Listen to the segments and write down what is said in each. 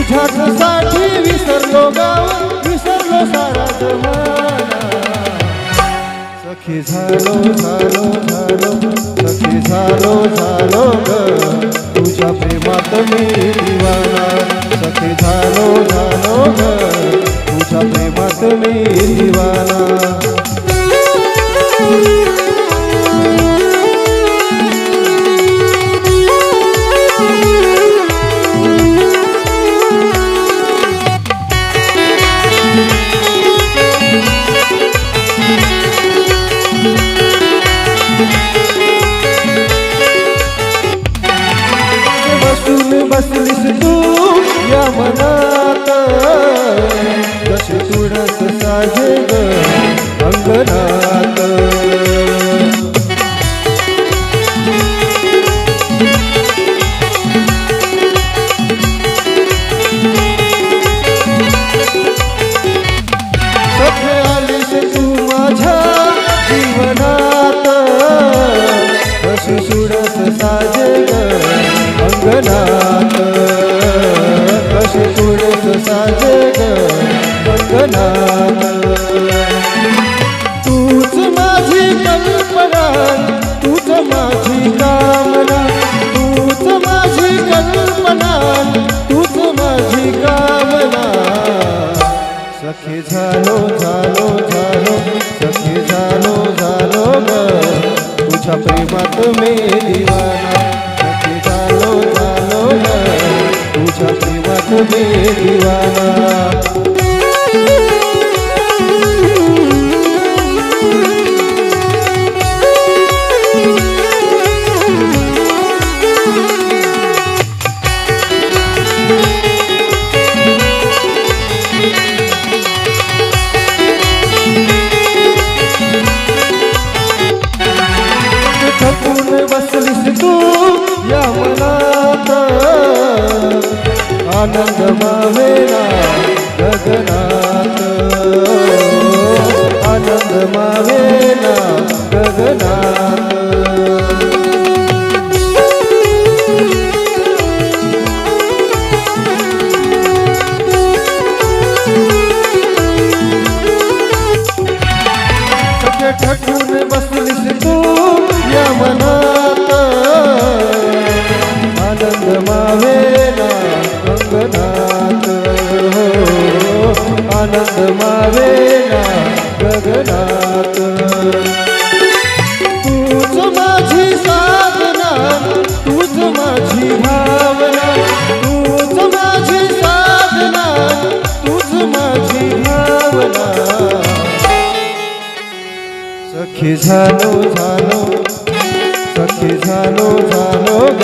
तुझ्यासाठी विसरलो गाव, विसरलो सारा जमाना. सखी झालो झालो झालो, सखी झालो झालो ग, तुझ्या प्रेमात मी दिवाना. सखी झालो झालो ग, तुझ्या प्रेमात मी दिवाना. बसलीस तू या मनात, कशी तुळस साजे ग अंगणात. सखे आलीस तू माझ्या जीवनात, कशी तुळस साजे ग अंगणात. कशी तुळस साजे ग अंगणात. तूच माझी कल्पना, तूच माझी कामना, तूच माझी कल्पना, तूच माझी कामना. सखी झालो झालो झालो, सखी झालो झालो ग, तुझ्या प्रेमात मी दिवाना. तुझ्या प्रेमात मी दिवाना. थकून बसलीस तू या मनात, आनंद मावेना गगनात. आनंद मावेना गगनात. सखे ठकून बसलीस तू या मनात, आनंद मावेना गगनात. आनंद मावेना गगनात. तूच माझी साधना, तूच माझी भावना, तूच माझी साधना, तूच माझी भावना. सखी झालो झालो, सखी झालो झालो ग,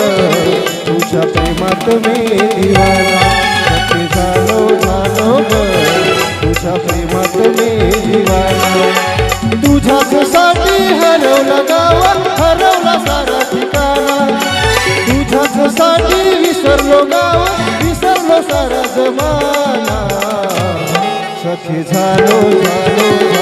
तुझ्या प्रेमात मी दिवाना. सखी झालो झालो ग, तुझ्या प्रेमात मी दिवाना. तुझ्यासाठी हरवला गाव, हरवला सारा ठिकाणा. तुझ्यासाठी विसरलो गाव, विसरलो सारा जमाना. सखी झालो झालो